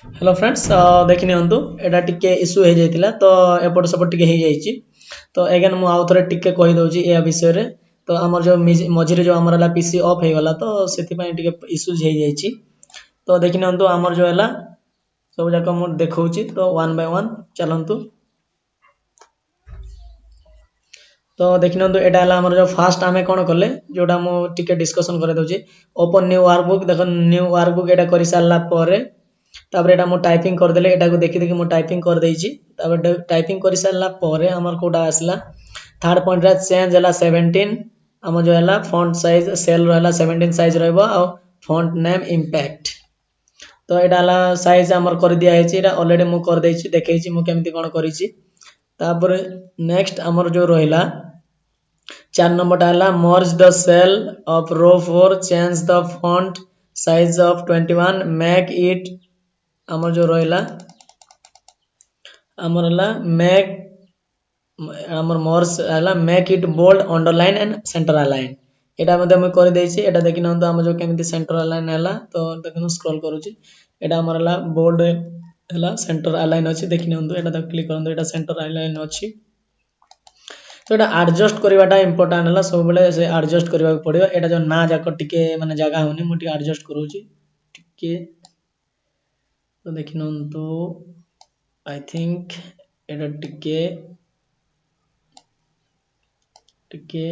Hello friends देखि नियंतु एटा टिके issue हे जाइतिला तो एपट सपट टिके हे जाइछि तो अगेन मु आउ थरे टिके कहि दउछि ए विषय रे तो हमर जो मझिरे जो हमर ला पीसी ऑफ हे गला तो सेति पय टिके इश्यूज हे जाइछि तो देखि नियंतु हमर जो हला सब जाक मु देखौछि तो वन बाय वन चलंतु। तो देखि नियंतु एटा हला हमर जो फास्ट आमे कोन करले जोटा मु टिके डिस्कशन करे दउछि ओपन न्यू वर्कबुक देखो न्यू वर्कबुक एटा करि सारला परे तापर एटा मु टाइपिंग कर देले एटा को देखि देखि मु टाइपिंग कर देइछि तापर टाइपिंग करि सारला परे हमर कोडा आसला थर्ड पॉइंट रे चेंज हला 17 हम जो हला फॉन्ट साइज सेल रहला 17 साइज रहबो आ फॉन्ट नेम इंपैक्ट तो एटा हला साइज हमर कर दिया हेछि एटा ऑलरेडी मु कर देइछि देखैछि मु केमति कोन करिछि तापर नेक्स्ट हमर जो रहिला 4 नंबर डाला merge the cell of row 4 change the font size of 21 make it हमर जो रहिला हमर हला make हमर merge हला make it bold underline and center align एटा मध्ये हम कर देछि एटा देखि न तो हम जो केमिति सेंटर अलाइन हला तो देखन स्क्रॉल करूछि एटा हमर हला बोल्ड हला सेंटर अलाइन अछि देखि न तो एटा त क्लिक करन एटा सेंटर अलाइन अछि तो एटा एडजस्ट करवाटा इंपोर्टेंट हला सब बेले से एडजस्ट करबा पड़ियो एटा जो ना जाक टिके माने जगह होनी मु टिके एडजस्ट करूची टिके तो देखिन तो आई थिंक एटा टिके टिके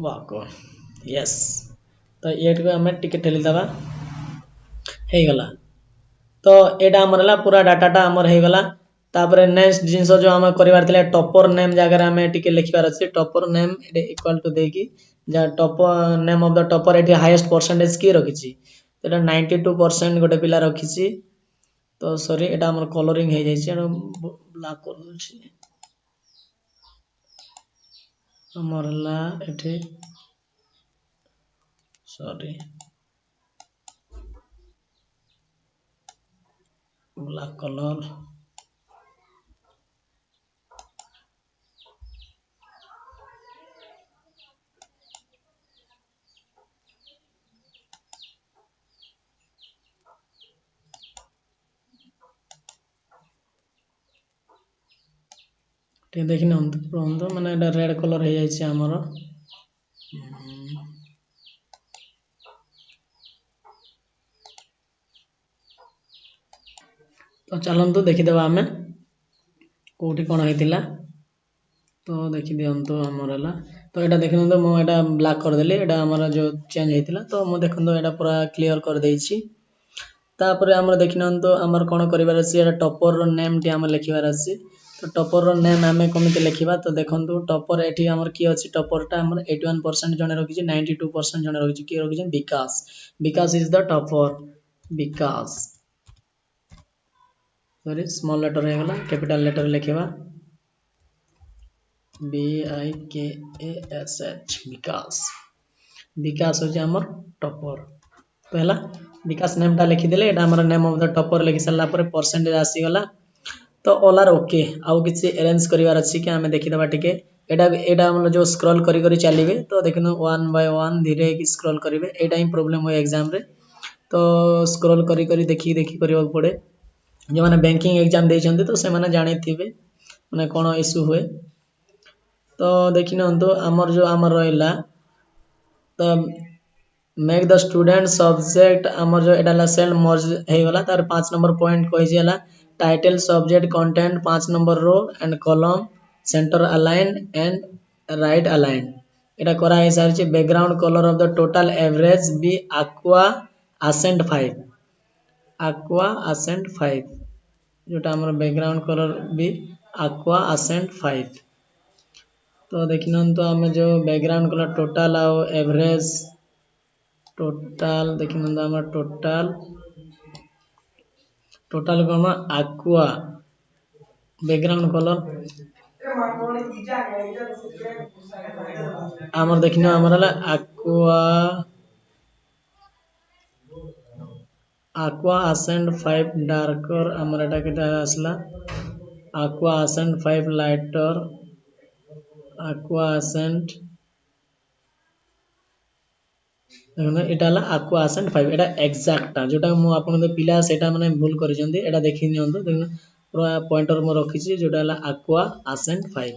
वाको यस तो एट को हमें टिके ठेली दबा हे गला तो एटा हमरला पूरा डाटाटा हमर हे गला तापर नेक्स्ट जिंस जो हम करिवार थिले टॉपर नेम जगह रे हमें टिके लिखिबार अछि टॉपर नेम एटे इक्वल टू देकी जा topper name of the topper एटी हाईएस्ट परसेंटेज की रखिछि एटा 92% गोटे पिला रखिछि तो सॉरी एटा हमर कलरिंग हे जाइछि एटा ब्लैक कर दउछि हमरला एठी सॉरी ब्लैक कलर टे देखिन अंत माने एटा रेड कलर हे जाइछि हमर तो चलंतु देखि देबा हमें कोठी कोन हेतिला तो देखि दियंतो हमर हला तो एटा देखिनतो मो एटा ब्लैक कर देली एटा हमर जो चेंज हेतिला तो मो देखंतो एटा पूरा क्लियर कर देइछि तापर हमर देखिनतो हमर कोन करिवार अछि एटा टॉपर रो नेम टी हमर लिखिबार अछि तो टॉपर रो नेम हमें कमिति लिखिबा तो देखंतो टॉपर एठी हमर की अछि टॉपर टा हमर 81% जने रखिछि 92% जने रखिछि की रखिछि Bikash Bikash is the topper Bikash sorry small letter हे गला कैपिटल लेटर लिखिबा BIKASH विकास विकास हो हमर टॉपर पहला विकास नेम टा लिखि देले एटा हमर नेम ऑफ द टॉपर लिखि सला पर परसेंटेज आसी गला तो ऑल आर ओके आउ किछि अरेंज करिवार अछि कि हमें देखि देबा टिके एटा एटा हम जो स्क्रॉल करी करी चलीबे तो देखनो वन बाय वन धीरे की स्क्रॉल करिवे एटा ही प्रॉब्लम होय एग्जाम रे तो स्क्रॉल करी करी देखि देखि करबा पड़े जे माने बैंकिंग एग्जाम दे छंती तो से माने जानि थिबे माने कोन इशू होय तो देखिन तो हमर जो हमर रहला तो मेक द स्टूडेंट सब्जेक्ट हमर जो एडाला सेल मर्ज हे गला तार 5 नंबर पॉइंट कहि जेला title subject content 5 number row and column centre align and right align एटा करा हे सार जे background colour of the total average be aqua accent 5 aqua accent 5 जोटा हमर बैकग्राउंड कलर भी aqua accent 5 तो देखिन तो हमें जो बैकग्राउंड कलर टोटल आ एवरेज टोटल देखिन तो हमर टोटल टोटल को हम aqua बैकग्राउंड कलर हमर देखिन हमर aqua aqua accent 5 darker हमर एटा केटा आसला aqua accent 5 lighter aqua accent देखो एटा हला aqua ascent 5 एटा एग्जैक्ट जोटा मु आपन दे पिला सेटा माने भूल करिसंती एटा देखि नियंतु देखो पूरा पॉइंटर मो रखिछि जोटा हला aqua ascent 5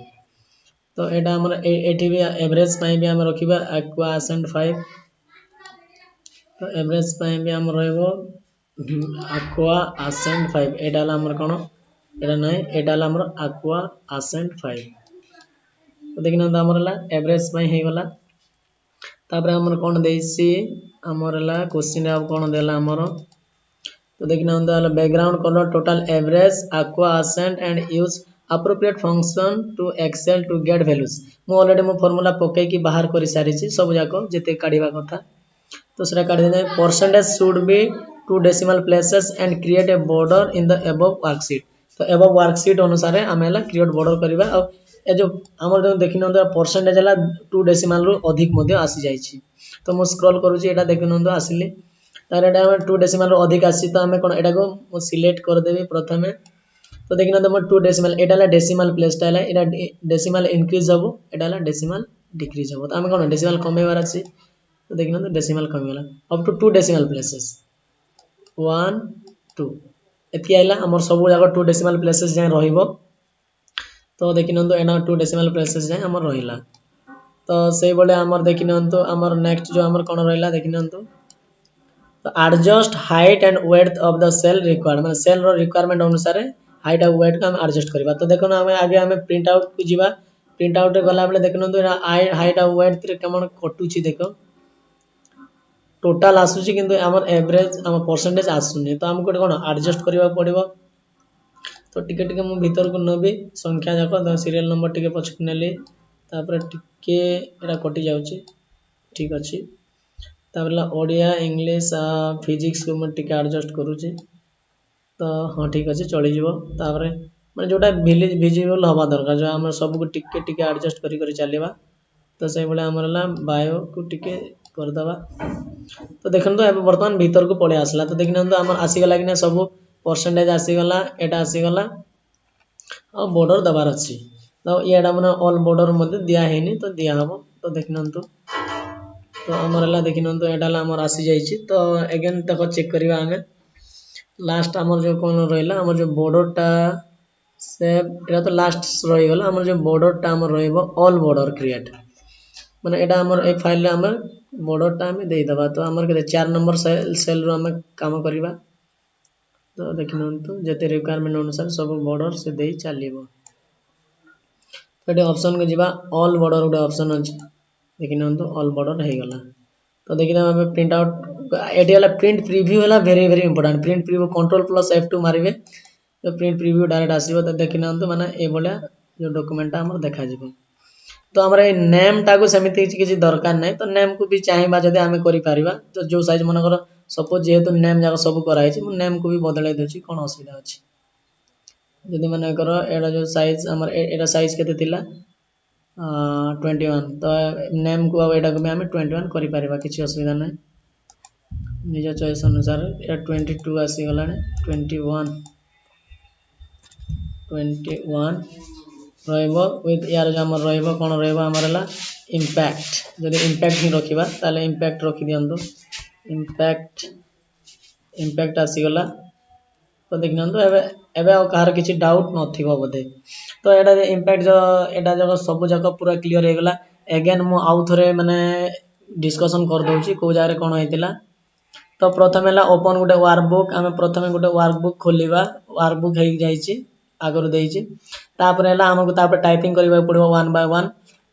तो एटा हमर एठी भी एवरेज पई भी हम रखिबा aqua ascent 5 तो एवरेज पई भी हम रहइबो aqua ascent 5 एटा हला हमर कोन एटा नै एटा हला हमर aqua ascent 5 तो देखिन हमर हला एवरेज पई हे गला तापर हमर कोन देइसी हमर हला क्वेश्चन अब कोन देला हमर तो देखिन हम हला background colour total average aqua ascent and use appropriate function to excel to get values मु ऑलरेडी मो फार्मूला पके की बाहर करि सारी छी सब जाको जते काढीबा कथा तो सेटा काढी दे percentage should be two decimal places and create a border in the above worksheet तो अबव वर्कशीट अनुसार हमें हला क्रिएट बॉर्डर करबा और ए जो हमर जो देखिन परसेंटेज हला 2 डेसिमल रो अधिक मध्ये आसी जाई छी तो मु स्क्रॉल करू छी एटा देखिन आसीली तार एटा हम 2 डेसिमल रो अधिक आसी तो हमें कोन एटा को मु सिलेक्ट कर देबी प्रथमे तो देखिन हम 2 डेसिमल एटा हला डेसिमल प्लेस टा हला एटा डेसिमल इंक्रीज हबो एटा हला डेसिमल डिक्रीज हबो तो हमें कोन डेसिमल कमेबार अछि तो देखिन डेसिमल कमी गला अप टू 2 डेसिमल प्लेसेस 1 2 एति आइला हमर सब जागा 2 डेसिमल प्लेसेस जे रहिबो तो देखिनंतु एना 2 डेसिमल प्लेसेस जाय हमर रहिला तो सेई बले हमर देखिनंतु हमर नेक्स्ट जो हमर कोन रहिला देखिनंतु तो adjust height and width of the cell required माने सेल रो रिक्वायरमेंट अनुसार हाइट और विड्थ को हम एडजस्ट करबा तो देखो ना हमें आगे हमें प्रिंट आउट को जीवा प्रिंट आउट रे गला बले देखिनंतु एना हाइट और विड्थ रे केमन कटु छी देखो टोटल आसुची किंतु हमर एवरेज हमर परसेंटेज आसुनी तो हमको कोन एडजस्ट करबा पड़िबो तो टिके मु भीतर को नबी संख्या जाको सीरियल नंबर टिके पछक नेली तापर टिके एरा कटि जाउची ठीक अछि तापर ओडिया इंग्लिश फिजिक्स को म टिके एडजस्ट करूची तो हां ठीक अछि चली जीवो तापर माने जोटा विजिबल हवा दरकार जो हम सब को टिके एडजस्ट करी करी चलेबा तो से बले हमरला बायो को टिके कर दबा तो देखन तो अब वर्तमान भीतर को पळे आसला तो देखिन तो हमर आसी गला कि सब परसेंटेज आसी गला एटा आसी गला आ बॉर्डर दबार अछि तो एडा माने ऑल बॉर्डर मध्ये दिया हेनी तो दिया हबो तो देखिनंतु तो हमरला देखिनंतु एडाला हमर आसी जाई छी तो अगेन तक चेक करिवा हमें लास्ट हमर जो कोन रहला हमर जो बॉर्डर टा से एटा तो लास्ट रहि गला हमर जो बॉर्डर टा हमर रहइबो ऑल बॉर्डर क्रिएट माने एटा हमर एक फाइल रे हमर बॉर्डर टा में देई दबा तो हमर के 4 नंबर सेल रो हम काम करिवा तो देखिनंतु जते रिक्वायरमेंट अनुसार सब बॉर्डर से देई चलीबो तो ऑप्शन को जीवा ऑल बॉर्डर उडा ऑप्शन अछि देखिनंतु ऑल बॉर्डर हे गला तो देखिना हम प्रिंट आउट एडी वाला प्रिंट प्रीव्यू वाला very very important print preview control plus F2 मारिबे तो प्रिंट प्रीव्यू डायरेक्ट आसीबो तो देखिनंतु माने ए बोला जो डॉक्यूमेंट हमर देखा जिवो तो हमरा ए नेम टा को समिति किछि दरकार नै तो नेम को भी चाहिबा जदि हमें करि पारिबा तो जो साइज मन कर सपोज जेहेतु नेम जाक सब कराई छी नेम को भी बदलै दोची कोन असुविधा अछि जदि मन कर एडा जो साइज हमर एडा साइज केते थिला 21 तो नेम को अब एडा को हम 21 करि पारिबा किछि असुविधा नै निज चॉइस अनुसार ए 22 आसी गलाने 21 रहइबो विथ यार जो हमर रहइबो कोन रहइबो हमरला इंपैक्ट जदि इंपैक्ट ही रखिबा ताले इंपैक्ट रखि दियंतो इंपैक्ट आसी गला तो देखनंतो एबे एबे कार किछि डाउट नथिबो बदे तो एडा इंपैक्ट जो एडा जगह सब जगह पूरा क्लियर हे गला अगेन मु आउ थरे माने डिस्कशन कर दोची को जारे कोन हेतिला तो प्रथमे ला ओपन गुटे वर्कबुक हमें प्रथमे गुटे वर्कबुक खोलिबा वर्कबुक हे जाईची आगर देईची तापर हला हमको तापर टाइपिंग करबा पड़बो वन बाय वन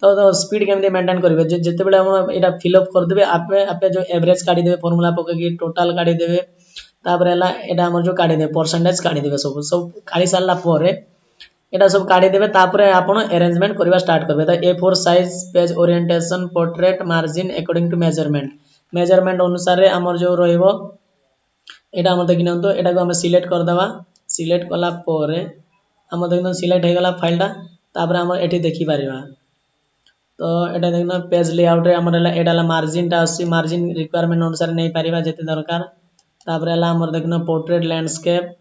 तो स्पीड केमते मेंटेन करबे जते बेले हम एटा फिल अप कर देबे आपे आपे जो एवरेज काढी देबे फार्मूला पके की टोटल काढी देबे तापर हला एटा हमर जो काढी देबे परसेंटेज काढी देबे सब काढी सारला परे एटा सब काढी देबे तापर आपण अरेंजमेंट करबा स्टार्ट करबे तो A4 size page orientation portrait margin according to measurement अनुसार रे हमर जो रहइबो एटा हम देखिनंतो एटा को हम सिलेक्ट कर देबा सिलेक्ट कला परे हम देखिन सिलेक्ट हे गला फाइल टा तापर हम एठी देखि पारिबा तो एटा देखना पेज लेआउट रे हमर एडाला मार्जिन टा आसी मार्जिन रिक्वायरमेंट अनुसार नै पारिबा जते दरकार तापर हला हमर देखना पोर्ट्रेट लैंडस्केप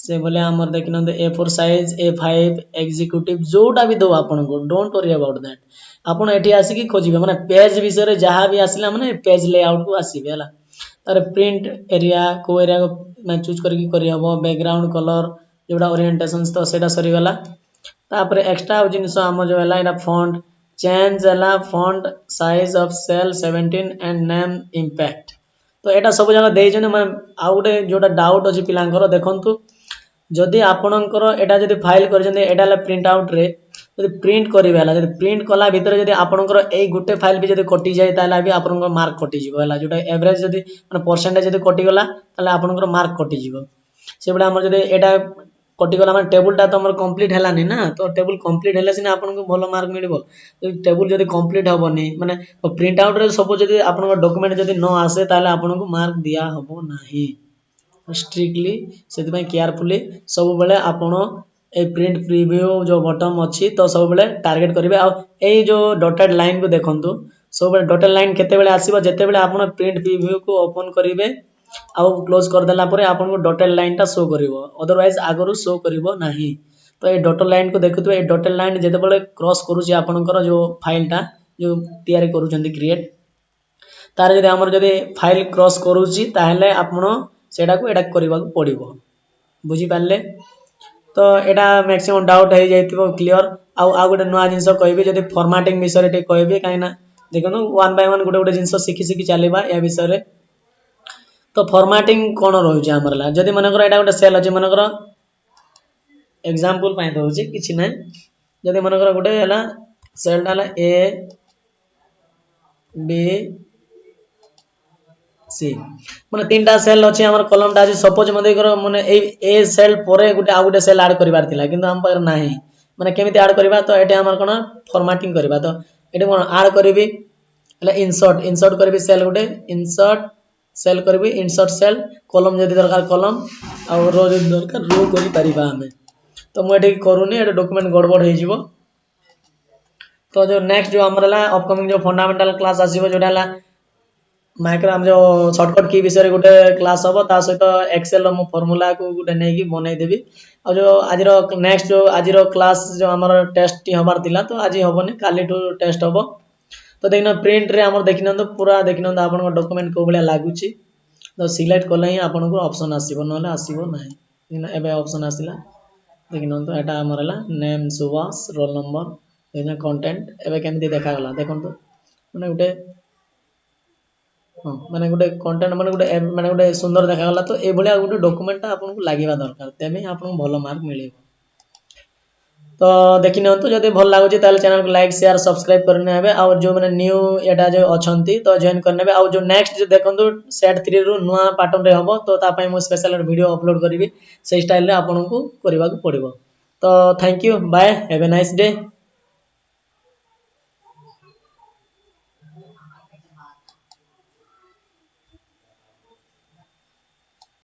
से बोले आमर देखिन A4 साइज A5 एग्जीक्यूटिव जोटा भी दो आपन को डोंट वरी अबाउट दैट आपन एठी आसी की खोजिबे माने पेज विषय रे जहां भी आसिला माने पेज लेआउट को आसीबे हला तार प्रिंट एरिया को एरिया को मैं चूज करके करी हबो बैकग्राउंड कलर जोटा ओरिएंटेशंस तो सेटा सरी गला तापरे एक्स्ट्रा जिनस हम जो हला एटा फॉन्ट चेंज हला font size of cell 17 and name Impact तो एटा सब जगह देइ जने माने आ गुटे जोटा डाउट अछि पिलांकर देखंतु जदि आपणकर एटा जदि फाइल करजने एटा ला प्रिंट आउट रे जदि प्रिंट करिवे हला जदि प्रिंट कला भितर जदि आपणकर एई गुटे फाइल भी जदि कटि जाय ताला भी आपणकर मार्क कटि जिवो हला जोटा एवरेज जदि माने परसेंटेज जदि कटि गला ताले आपणकर मार्क कटि जिवो सेबडा हमर जदि एटा कटि गला माने टेबल ता तो हमर कंप्लीट हलानी ना तो टेबल कंप्लीट हेले सिना आपनको भलो मार्क मिलिबो टेबल जदि कंप्लीट हबोनी माने प्रिंट आउट रे सब जदि आपणकर डॉक्यूमेंट जदि न आसे ताले आपनको मार्क दिया हबो नाही स्ट्रिक्टली से केयरफुली सब बेले आपण ए प्रिंट प्रीव्यू जो बटन अच्छी तो सब बेले टार्गेट करेंगे आ जो डॉटेड लाइन को देखंतु सब बेले डॉटेड लाइन केते बेले आसीबो जेते बेले आपण प्रिंट प्रीव्यू को ओपन करेंगे आ क्लोज कर देला परे आपण को डॉटेड लाइन टा शो करिवो अदरवाइज आगरु शो करिवो नाही तो ए डॉटेड लाइन को देखुतु ए डॉटेड लाइन जेते बेले क्रॉस करूची आपणकर जो फाइल टा जो तयारी करूचंदी क्रिएट तार जदि हमर जदि फाइल क्रॉस करूची ताहले आपण सेटा को एटा करबा को पड़िबो बुझी पाले तो एटा मैक्सिमम डाउट है जाइतिबो क्लियर आ गोटे नुआ जिंस कहबी जदि फॉर्मेटिंग विषय रे कहबी काइना देखनो वन बाय वन गोटे गोटे जिंस सिखि सिखि चलीबा या विषय रे तो फॉर्मेटिंग कोन रहउची हमरला जदि मनकर एटा गोटे सेल अछि मनकर एग्जांपल पाइ दउची किछि नै जदि मनकर गोटे हला सेल डाला ए बी सी माने तीनटा सेल अछि हमर कॉलम टा अछि सपोज मते करो माने ए सेल परे गुटे आ गुटे सेल ऐड करिवार थिला किंतु हम पर नाही माने केमिति ऐड करिबा तो एटे हमर कोन फॉर्मेटिंग करिबा तो एटे कोन ऐड करिवि हला इंसर्ट करिवि सेल गुटे इंसर्ट सेल करिवि इंसर्ट सेल कॉलम जदि दरकार कॉलम आ रो जदि दरकार रो करि परिबा हमें तो मु एटे करूनी एटे डॉक्यूमेंट गड़बड़ हे जिवो तो जो नेक्स्ट जो हमरला अपकमिंग जो फंडामेंटल क्लास आसीबो जोडाला माइक्रो हम जो शॉर्टकट की विषय गोटे क्लास हम ता सहित एक्सेल रो फार्मूला को गोटे नै की बनै देबी आ जो आज रो नेक्स्ट जो आज रो क्लास जो हमर टेस्ट टी हबार थिला तो आज हबनी काली टू टेस्ट हबो तो देखिन प्रिंट रे हमर देखिन तो पूरा देखिन तो आपन डॉक्यूमेंट को बलिया लागुची तो सिलेक्ट करले ही आपन को ऑप्शन आसीबो नले आसीबो नाही एबे ऑप्शन आसिला देखिन तो एटा हमरला नेम सुभाष रोल नंबर एना कंटेंट एबे केमति देखा गला देखन तो माने गोटे माने गोटे कंटेंट माने गोटे सुंदर देखा गला तो ए भलिया गोटे डॉक्यूमेंट आपन को लागिबा दरकार तेमे आपन भलो मार्क मिलिबो तो देखिन तो जदि भल लागुची ताले चैनल को लाइक शेयर सब्सक्राइब करने हेबे और जो माने न्यू एटा जो अछंती तो जॉइन करने हेबे और जो नेक्स्ट जो देखंतु सेट 3 रु नुआ पैटर्न रे हबो तो ता पई मो स्पेशल वीडियो अपलोड करबी से स्टाइल रे आपन को करबा को पड़िबो तो thank you bye have a nice day.